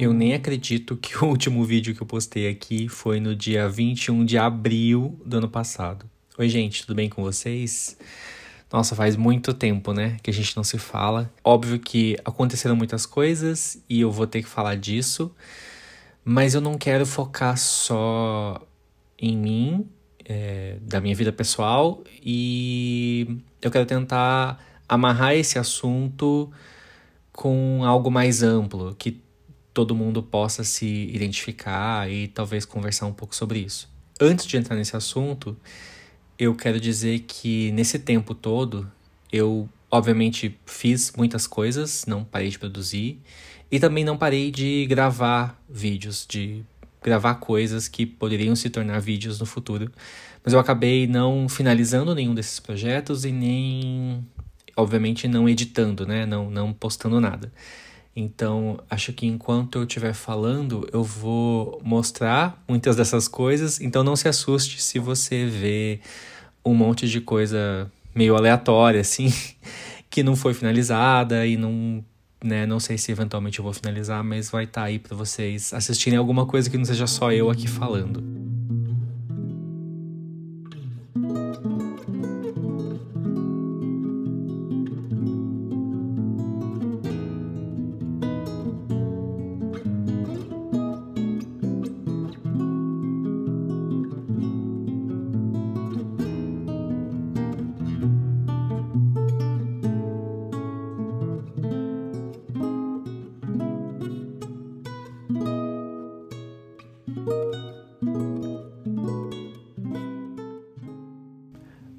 Eu nem acredito que o último vídeo que eu postei aqui foi no dia 21 de abril do ano passado. Oi, gente, tudo bem com vocês? Nossa, faz muito tempo, né, que a gente não se fala. Óbvio que aconteceram muitas coisas e eu vou ter que falar disso, mas eu não quero focar só em mim, da minha vida pessoal, e eu quero tentar amarrar esse assunto com algo mais amplo, que todo mundo possa se identificar e talvez conversar um pouco sobre isso. Antes de entrar nesse assunto, eu quero dizer que nesse tempo todo, eu obviamente fiz muitas coisas, não parei de produzir, e também não parei de gravar vídeos, de gravar coisas que poderiam se tornar vídeos no futuro. Mas eu acabei não finalizando nenhum desses projetos e nem, obviamente, não editando, né? Não postando nada. Então, acho que enquanto eu estiver falando, eu vou mostrar muitas dessas coisas. Então, não se assuste se você vê um monte de coisa meio aleatória, assim, que não foi finalizada e não, né, não sei se eventualmente eu vou finalizar, mas vai estar aí para vocês assistirem alguma coisa que não seja só eu aqui falando.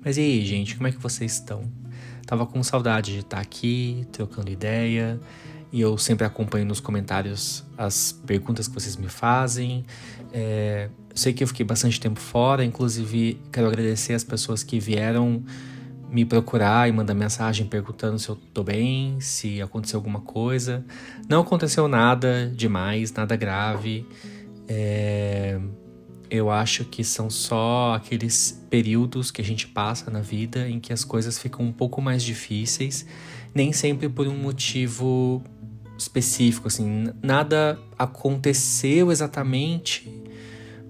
Mas e aí, gente, como é que vocês estão? Tava com saudade de estar aqui, trocando ideia, e eu sempre acompanho nos comentários as perguntas que vocês me fazem. Eu sei que eu fiquei bastante tempo fora, inclusive quero agradecer as pessoas que vieram me procurar e mandar mensagem perguntando se eu tô bem, se aconteceu alguma coisa. Não aconteceu nada demais, nada grave. Eu acho que são só aqueles períodos que a gente passa na vida em que as coisas ficam um pouco mais difíceis, nem sempre por um motivo específico, assim, nada aconteceu exatamente,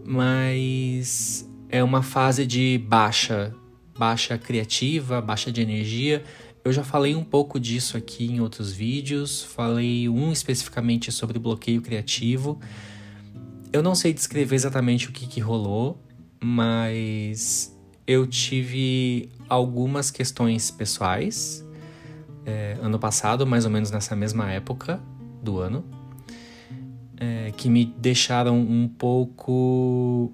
mas é uma fase de baixa criativa, baixa de energia. Eu já falei um pouco disso aqui em outros vídeos, falei especificamente sobre bloqueio criativo. Eu não sei descrever exatamente o que rolou, mas eu tive algumas questões pessoais ano passado, mais ou menos nessa mesma época do ano, que me deixaram um pouco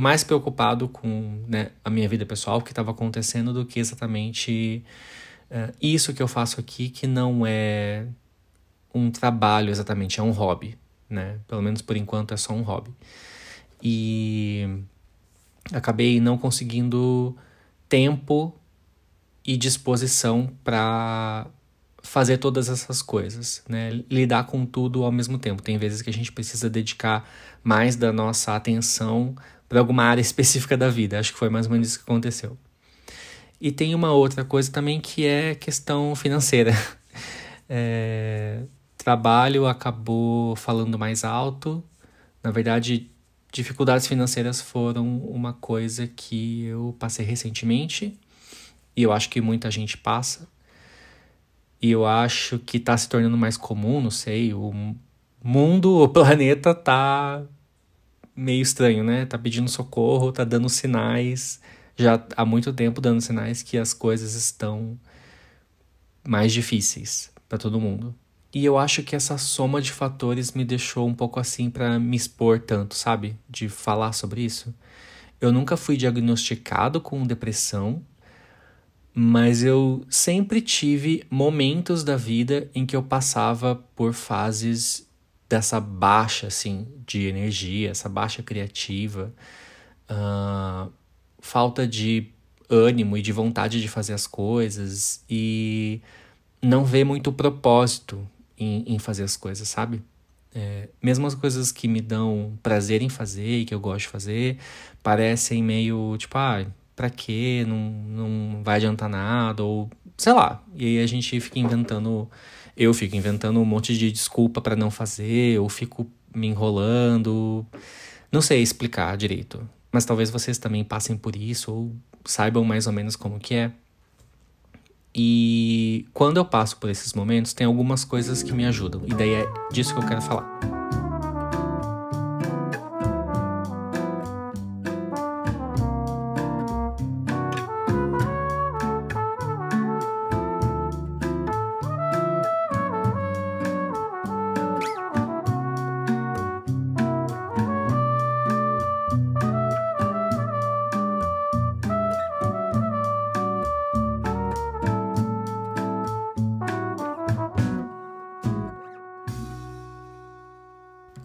mais preocupado com, né, a minha vida pessoal, o que estava acontecendo, do que exatamente isso que eu faço aqui, que não é um trabalho exatamente, é um hobby. Né? Pelo menos por enquanto é só um hobby. E acabei não conseguindo tempo e disposição para fazer todas essas coisas, né? Lidar com tudo ao mesmo tempo. Tem vezes que a gente precisa dedicar mais da nossa atenção para alguma área específica da vida. Acho que foi mais ou menos isso que aconteceu. E tem uma outra coisa também, que é questão financeira. Trabalho acabou falando mais alto. Na verdade, dificuldades financeiras foram uma coisa que eu passei recentemente, e eu acho que muita gente passa, e eu acho que tá se tornando mais comum, não sei, o mundo, o planeta tá meio estranho, né? Tá pedindo socorro, tá dando sinais, já há muito tempo dando sinais que as coisas estão mais difíceis para todo mundo. E eu acho que essa soma de fatores me deixou um pouco assim para me expor tanto, sabe? De falar sobre isso. Eu nunca fui diagnosticado com depressão, mas eu sempre tive momentos da vida em que eu passava por fases dessa baixa, assim, de energia, essa baixa criativa, falta de ânimo e de vontade de fazer as coisas, e não ver muito propósito em fazer as coisas, sabe? Mesmo as coisas que me dão prazer em fazer e que eu gosto de fazer, parecem meio tipo, pra quê? Não vai adiantar nada, ou sei lá. E aí a gente fica inventando eu fico inventando um monte de desculpa pra não fazer, ou fico me enrolando. Não sei explicar direito, mas talvez vocês também passem por isso, ou saibam mais ou menos como que é. E quando eu passo por esses momentos, tem algumas coisas que me ajudam, e daí é disso que eu quero falar.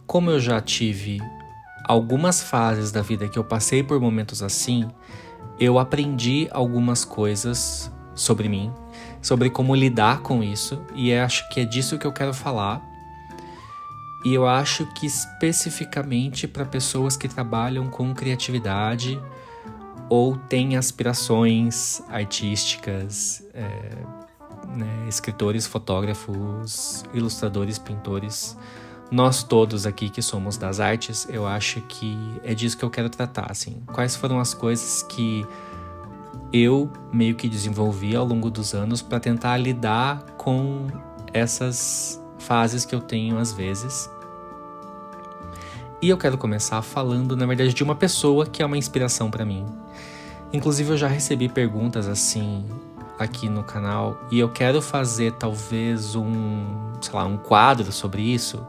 Como eu já tive algumas fases da vida que eu passei por momentos assim, eu aprendi algumas coisas sobre mim, sobre como lidar com isso, e acho que é disso que eu quero falar. E eu acho que especificamente para pessoas que trabalham com criatividade ou têm aspirações artísticas, escritores, fotógrafos, ilustradores, pintores. Nós todos aqui que somos das artes, eu acho que é disso que eu quero tratar, assim. Quais foram as coisas que eu meio que desenvolvi ao longo dos anos para tentar lidar com essas fases que eu tenho às vezes. E eu quero começar falando, na verdade, de uma pessoa que é uma inspiração para mim. Inclusive, eu já recebi perguntas assim aqui no canal e eu quero fazer talvez um quadro sobre isso,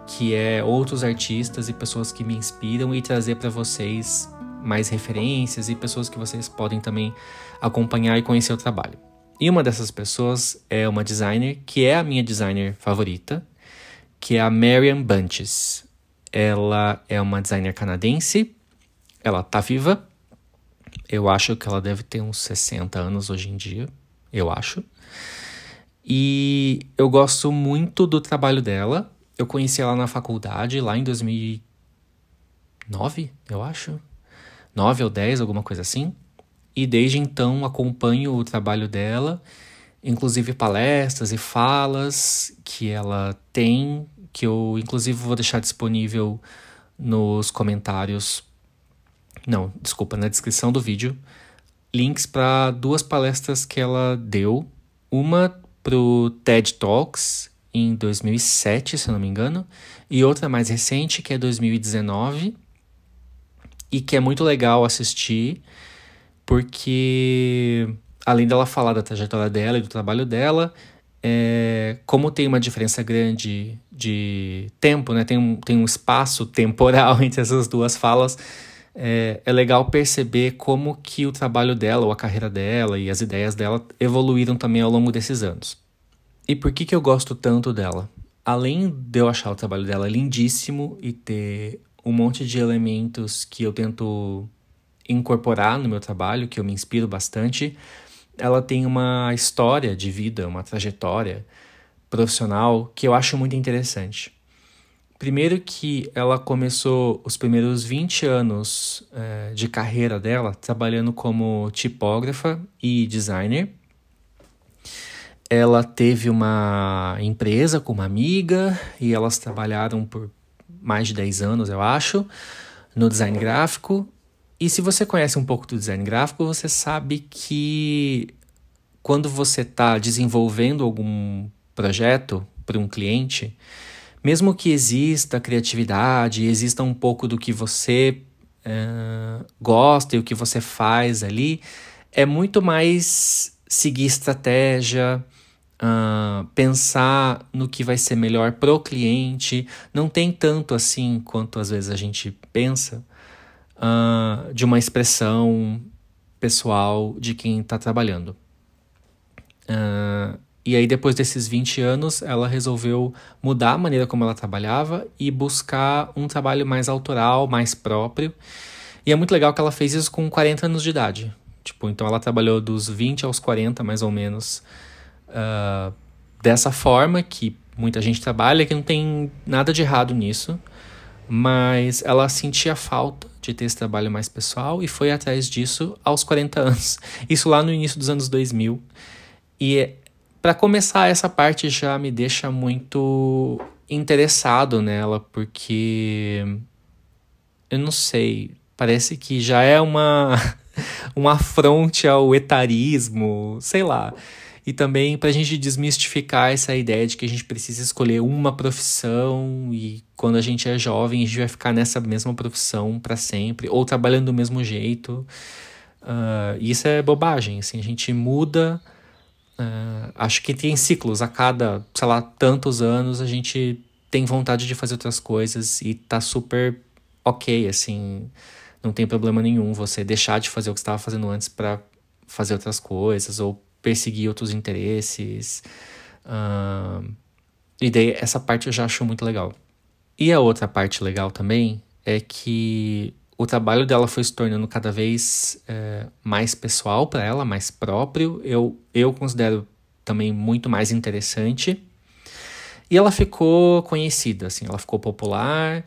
que é outros artistas e pessoas que me inspiram, e trazer para vocês mais referências e pessoas que vocês podem também acompanhar e conhecer o trabalho. E uma dessas pessoas é uma designer que é a minha designer favorita, que é a Marian Bunches. Ela é uma designer canadense, ela tá viva. Eu acho que ela deve ter uns 60 anos hoje em dia, eu acho. E eu gosto muito do trabalho dela. Eu conheci ela na faculdade, lá em 2009, eu acho. 9 ou 10, alguma coisa assim. E desde então acompanho o trabalho dela, inclusive palestras e falas que ela tem, que eu inclusive vou deixar disponível nos comentários. Não, desculpa, na descrição do vídeo. Links para 2 palestras que ela deu. Uma pro TED Talks em 2007, se eu não me engano, e outra mais recente, que é 2019, e que é muito legal assistir, porque além dela falar da trajetória dela e do trabalho dela, como tem uma diferença grande de tempo, né? Tem um espaço temporal entre essas 2 falas, é legal perceber como que o trabalho dela, ou a carreira dela e as ideias dela evoluíram também ao longo desses anos. E por que eu gosto tanto dela? Além de eu achar o trabalho dela lindíssimo e ter um monte de elementos que eu tento incorporar no meu trabalho, que eu me inspiro bastante, ela tem uma história de vida, uma trajetória profissional que eu acho muito interessante. Primeiro que ela começou os primeiros 20 anos de carreira dela trabalhando como tipógrafa e designer. Ela teve uma empresa com uma amiga e elas trabalharam por mais de 10 anos, eu acho, no design gráfico. E se você conhece um pouco do design gráfico, você sabe que quando você está desenvolvendo algum projeto para um cliente, mesmo que exista criatividade, exista um pouco do que você gosta e o que você faz ali, é muito mais seguir estratégia, pensar no que vai ser melhor pro cliente. Não tem tanto assim quanto às vezes a gente pensa de uma expressão pessoal de quem está trabalhando. E aí depois desses 20 anos ela resolveu mudar a maneira como ela trabalhava e buscar um trabalho mais autoral, mais próprio. E é muito legal que ela fez isso com 40 anos de idade. Então ela trabalhou dos 20 aos 40 mais ou menos, dessa forma que muita gente trabalha, que não tem nada de errado nisso, mas ela sentia falta de ter esse trabalho mais pessoal e foi atrás disso aos 40 anos. Isso lá no início dos anos 2000. E Para começar, essa parte já me deixa muito interessado nela, porque eu não sei, parece que já é um afronte ao etarismo, sei lá. E também para a gente desmistificar essa ideia de que a gente precisa escolher uma profissão e quando a gente é jovem a gente vai ficar nessa mesma profissão para sempre, ou trabalhando do mesmo jeito. Isso é bobagem, assim, a gente muda. Acho que tem ciclos, a cada, sei lá, tantos anos a gente tem vontade de fazer outras coisas e tá super ok, assim, não tem problema nenhum você deixar de fazer o que você estava fazendo antes para fazer outras coisas ou perseguir outros interesses. E daí essa parte eu já acho muito legal. E a outra parte legal também é que o trabalho dela foi se tornando cada vez mais pessoal para ela, mais próprio. Eu considero também muito mais interessante. E ela ficou conhecida, assim, ela ficou popular.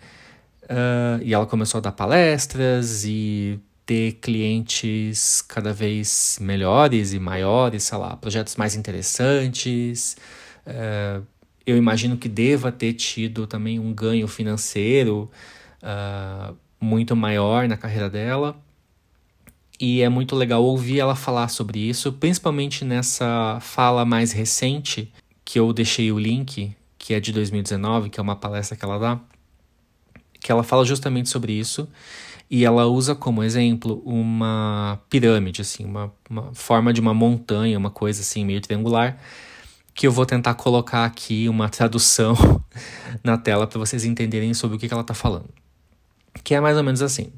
E ela começou a dar palestras e ter clientes cada vez melhores e maiores, sei lá, projetos mais interessantes. Eu imagino que deva ter tido também um ganho financeiro muito maior na carreira dela. E é muito legal ouvir ela falar sobre isso, principalmente nessa fala mais recente, que eu deixei o link, que é de 2019, que é uma palestra que ela dá, que ela fala justamente sobre isso. E ela usa como exemplo uma pirâmide, assim, uma forma de uma montanha, uma coisa assim meio triangular, que eu vou tentar colocar aqui uma tradução na tela para vocês entenderem sobre o que ela está falando. Que é mais ou menos assim.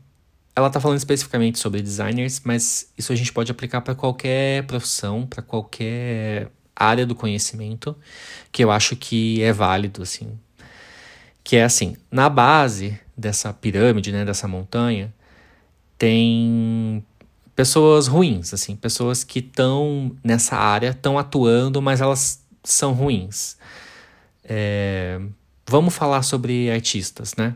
Ela está falando especificamente sobre designers, mas isso a gente pode aplicar para qualquer profissão, para qualquer área do conhecimento, que eu acho que é válido, assim. Que é assim, na base dessa pirâmide, né, dessa montanha, tem pessoas ruins, assim, pessoas que estão nessa área, estão atuando, mas elas são ruins. Vamos falar sobre artistas, né?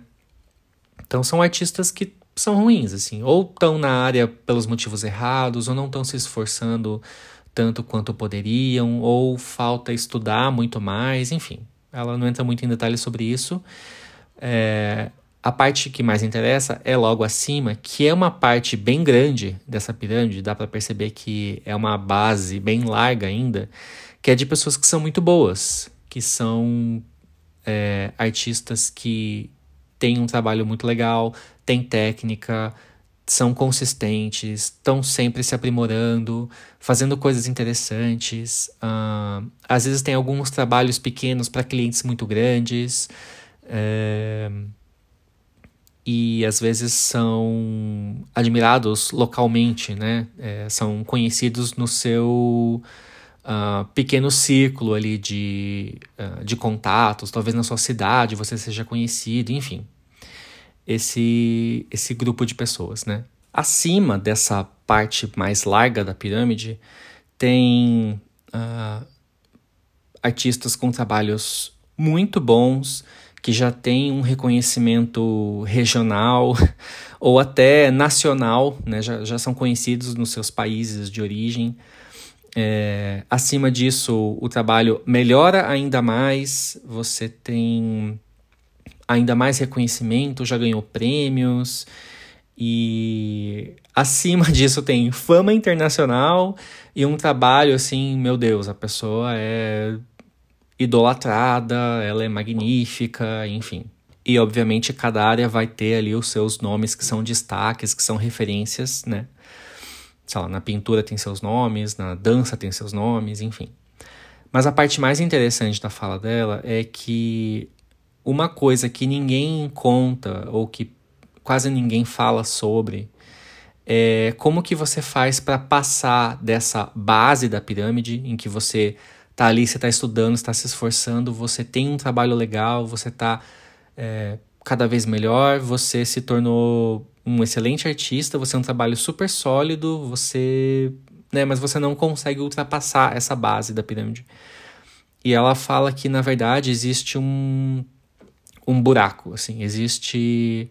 Então são artistas que são ruins, assim, ou estão na área pelos motivos errados, ou não estão se esforçando tanto quanto poderiam, ou falta estudar muito mais, enfim. Ela não entra muito em detalhes sobre isso. A parte que mais interessa é logo acima, que é uma parte bem grande dessa pirâmide, dá para perceber que é uma base bem larga ainda, que é de pessoas que são muito boas, que são artistas que têm um trabalho muito legal, têm técnica, são consistentes, estão sempre se aprimorando, fazendo coisas interessantes. Às vezes tem alguns trabalhos pequenos para clientes muito grandes. E às vezes são admirados localmente, né? São conhecidos no seu pequeno círculo ali de contatos, talvez na sua cidade você seja conhecido, enfim. Esse grupo de pessoas, né? Acima dessa parte mais larga da pirâmide tem artistas com trabalhos muito bons, que já tem um reconhecimento regional ou até nacional, né? Já são conhecidos nos seus países de origem. Acima disso, o trabalho melhora ainda mais, você tem ainda mais reconhecimento, já ganhou prêmios, e acima disso tem fama internacional e um trabalho assim, meu Deus, a pessoa é idolatrada, ela é magnífica, enfim. E, obviamente, cada área vai ter ali os seus nomes que são destaques, que são referências, né? Sei lá, na pintura tem seus nomes, na dança tem seus nomes, enfim. Mas a parte mais interessante da fala dela é que uma coisa que ninguém conta, ou que quase ninguém fala sobre, é como que você faz para passar dessa base da pirâmide, em que você tá ali, você tá estudando, você tá se esforçando, você tem um trabalho legal, você tá cada vez melhor, você se tornou um excelente artista, você é um trabalho super sólido, você, né, mas você não consegue ultrapassar essa base da pirâmide. E ela fala que, na verdade, existe um buraco, assim, existe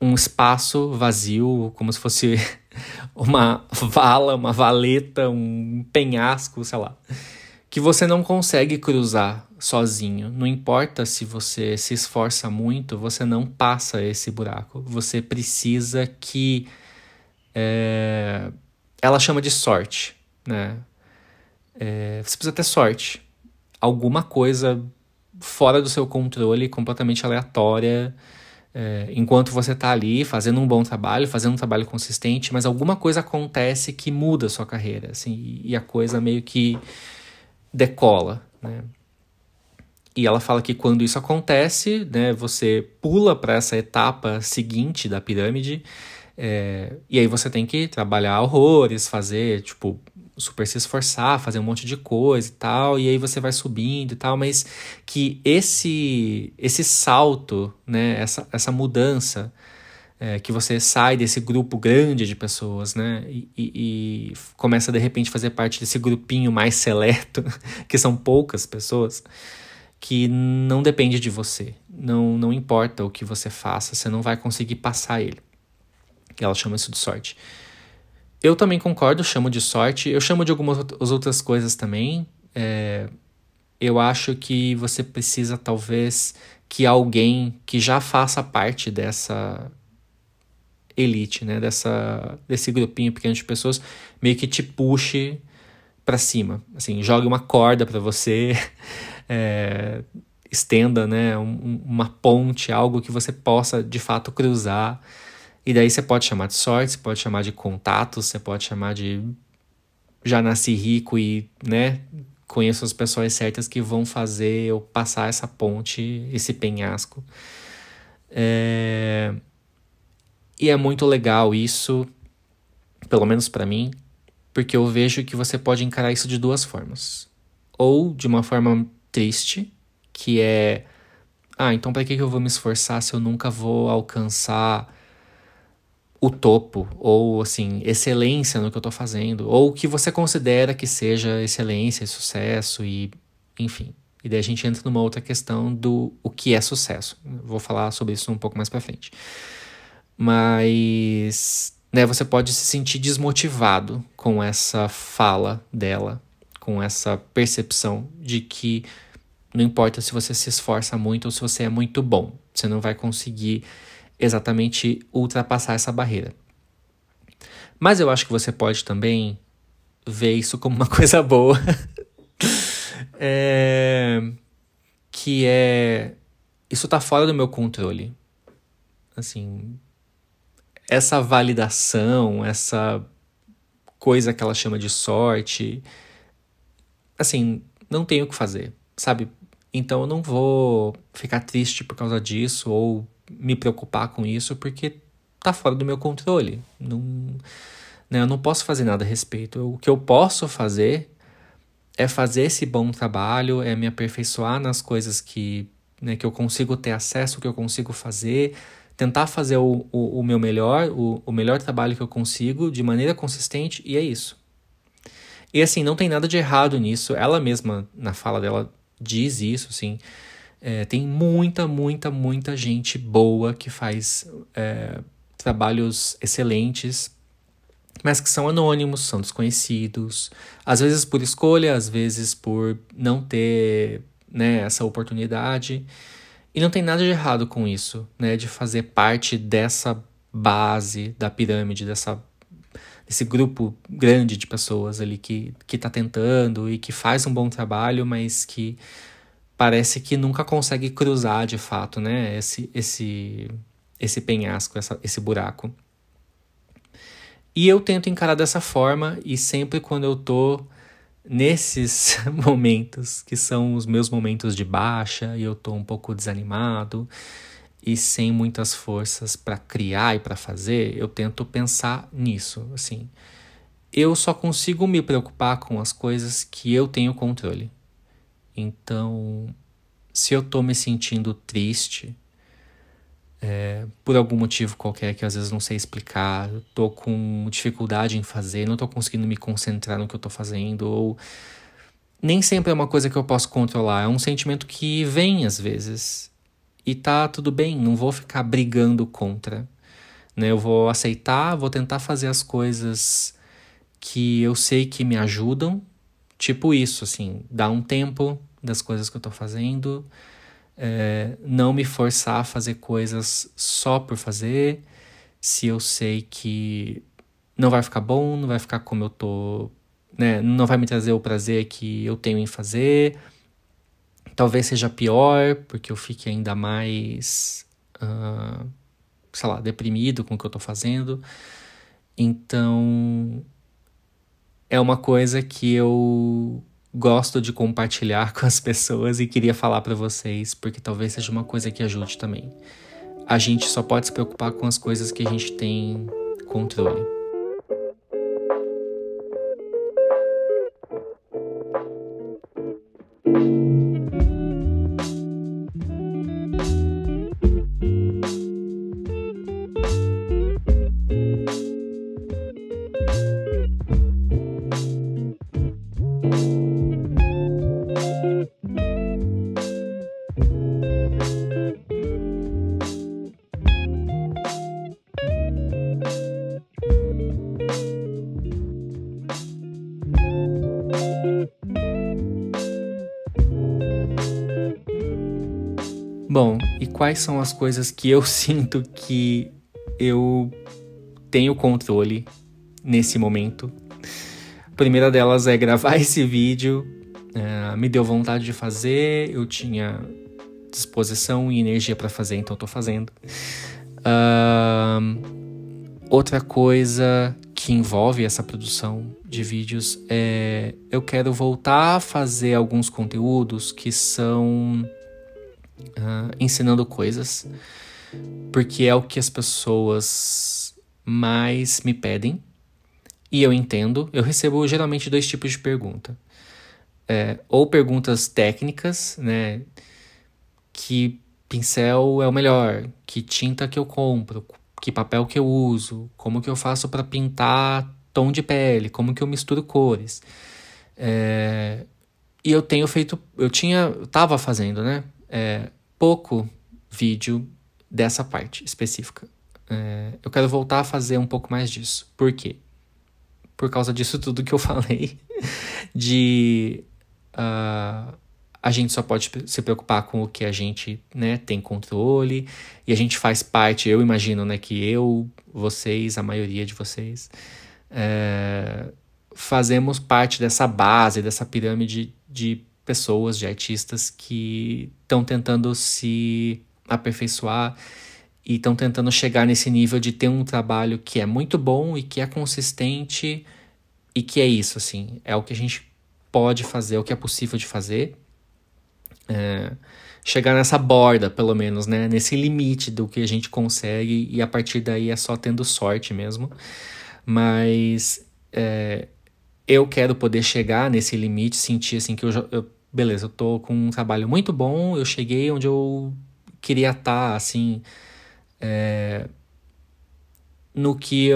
um espaço vazio, como se fosse uma vala, uma valeta, um penhasco, sei lá, que você não consegue cruzar sozinho. Não importa se você se esforça muito, você não passa esse buraco. Você precisa que... ela chama de sorte, né? Você precisa ter sorte. Alguma coisa fora do seu controle, completamente aleatória, enquanto você tá ali fazendo um bom trabalho, fazendo um trabalho consistente, mas alguma coisa acontece que muda a sua carreira, assim, e a coisa meio que decola, né? E ela fala que quando isso acontece, né, você pula para essa etapa seguinte da pirâmide, e aí você tem que trabalhar horrores, fazer, tipo, super se esforçar, fazer um monte de coisa e tal, e aí você vai subindo e tal, mas que esse salto, né, essa mudança, que você sai desse grupo grande de pessoas, né, e começa de repente a fazer parte desse grupinho mais seleto, que são poucas pessoas, que não depende de você, não importa o que você faça, você não vai conseguir passar ele. Ela chama isso de sorte. Eu também concordo, chamo de sorte. Eu chamo de algumas outras coisas também. Eu acho que você precisa, talvez, que alguém que já faça parte dessa elite, né? Desse grupinho pequeno de pessoas, meio que te puxe pra cima. Assim, jogue uma corda pra você, estenda, né? Uma ponte, algo que você possa, de fato, cruzar. E daí você pode chamar de sorte, você pode chamar de contatos, você pode chamar de já nasci rico e, né, conheço as pessoas certas que vão fazer eu passar essa ponte, esse penhasco. E é muito legal isso, pelo menos pra mim, porque eu vejo que você pode encarar isso de duas formas. Ou de uma forma triste, que é... então pra que eu vou me esforçar se eu nunca vou alcançar o topo, ou assim, excelência no que eu tô fazendo, ou o que você considera que seja excelência e sucesso, e enfim. E daí a gente entra numa outra questão do o que é sucesso. Vou falar sobre isso um pouco mais pra frente. Mas, né, você pode se sentir desmotivado com essa fala dela, com essa percepção de que não importa se você se esforça muito ou se você é muito bom, você não vai conseguir exatamente ultrapassar essa barreira. Mas eu acho que você pode também ver isso como uma coisa boa. Que é... Isso tá fora do meu controle. Assim... Essa validação, essa coisa que ela chama de sorte... Assim, não tenho o que fazer, sabe? Então eu não vou ficar triste por causa disso ou me preocupar com isso, porque tá fora do meu controle. Não, né, eu não posso fazer nada a respeito. O que eu posso fazer é fazer esse bom trabalho, é me aperfeiçoar nas coisas que, né, que eu consigo ter acesso, que eu consigo fazer, tentar fazer o meu melhor, o melhor trabalho que eu consigo, de maneira consistente, e é isso. E assim, não tem nada de errado nisso. Ela mesma, na fala dela, diz isso, assim... tem muita gente boa que faz trabalhos excelentes, mas que são anônimos, são desconhecidos, às vezes por escolha, às vezes por não ter, né, essa oportunidade. E não tem nada de errado com isso, né, de fazer parte dessa base da pirâmide, desse grupo grande de pessoas ali que tá tentando e que faz um bom trabalho, mas que parece que nunca consegue cruzar de fato, né, esse penhasco, esse buraco. E eu tento encarar dessa forma, e sempre quando eu tô nesses momentos, que são os meus momentos de baixa, e eu tô um pouco desanimado, e sem muitas forças para criar e para fazer, eu tento pensar nisso, assim. Eu só consigo me preocupar com as coisas que eu tenho controle. Então, se eu tô me sentindo triste, por algum motivo qualquer que às vezes não sei explicar, eu tô com dificuldade em fazer, não tô conseguindo me concentrar no que eu tô fazendo, ou nem sempre é uma coisa que eu posso controlar, é um sentimento que vem às vezes, e tá tudo bem, não vou ficar brigando contra, né? Eu vou aceitar, vou tentar fazer as coisas que eu sei que me ajudam, Tipo isso, assim, dar um tempo das coisas que eu tô fazendo, não me forçar a fazer coisas só por fazer, se eu sei que não vai ficar bom, não vai ficar como eu tô, né? Não vai me trazer o prazer que eu tenho em fazer. Talvez seja pior, porque eu fique ainda mais, sei lá, deprimido com o que eu tô fazendo. Então, é uma coisa que eu gosto de compartilhar com as pessoas e queria falar pra vocês, porque talvez seja uma coisa que ajude também. A gente só pode se preocupar com as coisas que a gente tem controle. Bom, e quais são as coisas que eu sinto que eu tenho controle nesse momento? A primeira delas é gravar esse vídeo. Me deu vontade de fazer, eu tinha disposição e energia para fazer, então eu tô fazendo. Outra coisa que envolve essa produção de vídeos é eu quero voltar a fazer alguns conteúdos que são ensinando coisas, porque é o que as pessoas mais me pedem e eu entendo. Eu recebo geralmente 2 tipos de pergunta. Ou perguntas técnicas, né? Que pincel é o melhor? Que tinta que eu compro? Que papel que eu uso? Como que eu faço para pintar tom de pele? Como que eu misturo cores? E eu tenho feito... Eu tava fazendo, né? Pouco vídeo dessa parte específica. Eu quero voltar a fazer um pouco mais disso. Por quê? Por causa disso tudo que eu falei. A gente só pode se preocupar com o que a gente, né, tem controle. E a gente faz parte, eu imagino, né, que eu, vocês, a maioria de vocês, fazemos parte dessa base, dessa pirâmide de pessoas, de artistas que estão tentando se aperfeiçoar e estão tentando chegar nesse nível de ter um trabalho que é muito bom e que é consistente e que é isso, assim, é o que a gente pode fazer, é o que é possível de fazer. Chegar nessa borda, pelo menos, né? Nesse limite do que a gente consegue e a partir daí é só tendo sorte mesmo. Mas eu quero poder chegar nesse limite, sentir assim que beleza, eu tô com um trabalho muito bom, eu cheguei onde eu queria estar, assim, no que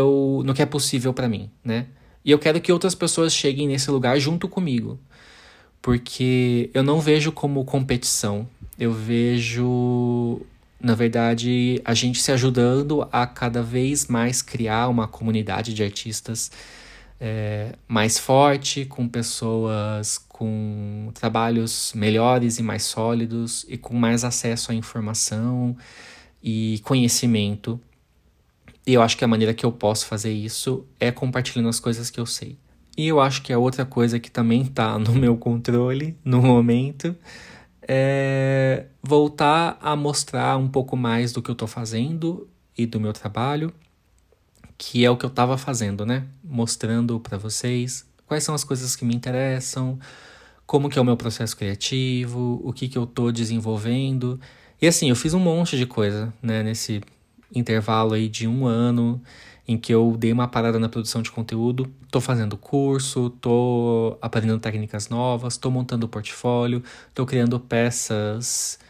é possível pra mim, né? E eu quero que outras pessoas cheguem nesse lugar junto comigo. Porque eu não vejo como competição. Eu vejo, na verdade, a gente se ajudando a cada vez mais criar uma comunidade de artistas mais forte, com pessoas com trabalhos melhores e mais sólidos e com mais acesso à informação e conhecimento. E eu acho que a maneira que eu posso fazer isso é compartilhando as coisas que eu sei. E eu acho que a outra coisa que também tá no meu controle no momento é voltar a mostrar um pouco mais do que eu tô fazendo e do meu trabalho, que é o que eu tava fazendo, né? Mostrando pra vocês quais são as coisas que me interessam, como que é o meu processo criativo, o que eu tô desenvolvendo. E assim, eu fiz um monte de coisa, né? Nesse intervalo aí de 1 ano em que eu dei uma parada na produção de conteúdo. Tô fazendo curso, tô aprendendo técnicas novas, tô montando portfólio, tô criando peças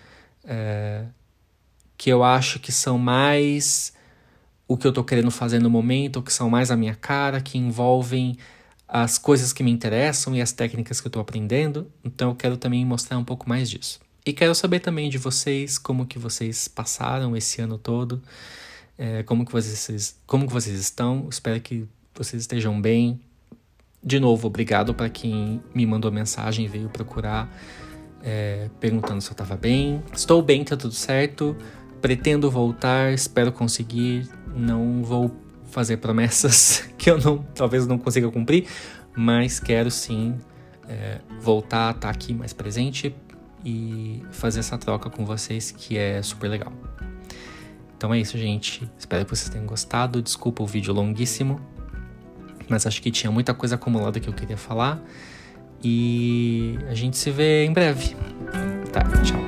que eu acho que são mais o que eu tô querendo fazer no momento, que são mais a minha cara, que envolvem as coisas que me interessam e as técnicas que eu tô aprendendo. Então eu quero também mostrar um pouco mais disso. E quero saber também de vocês, como que vocês passaram esse ano todo, como que vocês estão. Espero que vocês estejam bem. De novo, obrigado para quem me mandou mensagem e veio procurar, perguntando se eu tava bem. Estou bem, tá tudo certo. Pretendo voltar, espero conseguir. Não vou fazer promessas que eu talvez não consiga cumprir, mas quero sim voltar a estar aqui mais presente e fazer essa troca com vocês, que é super legal. Então é isso, gente. Espero que vocês tenham gostado. Desculpa o vídeo longuíssimo, mas acho que tinha muita coisa acumulada que eu queria falar. E a gente se vê em breve. Tá, tchau.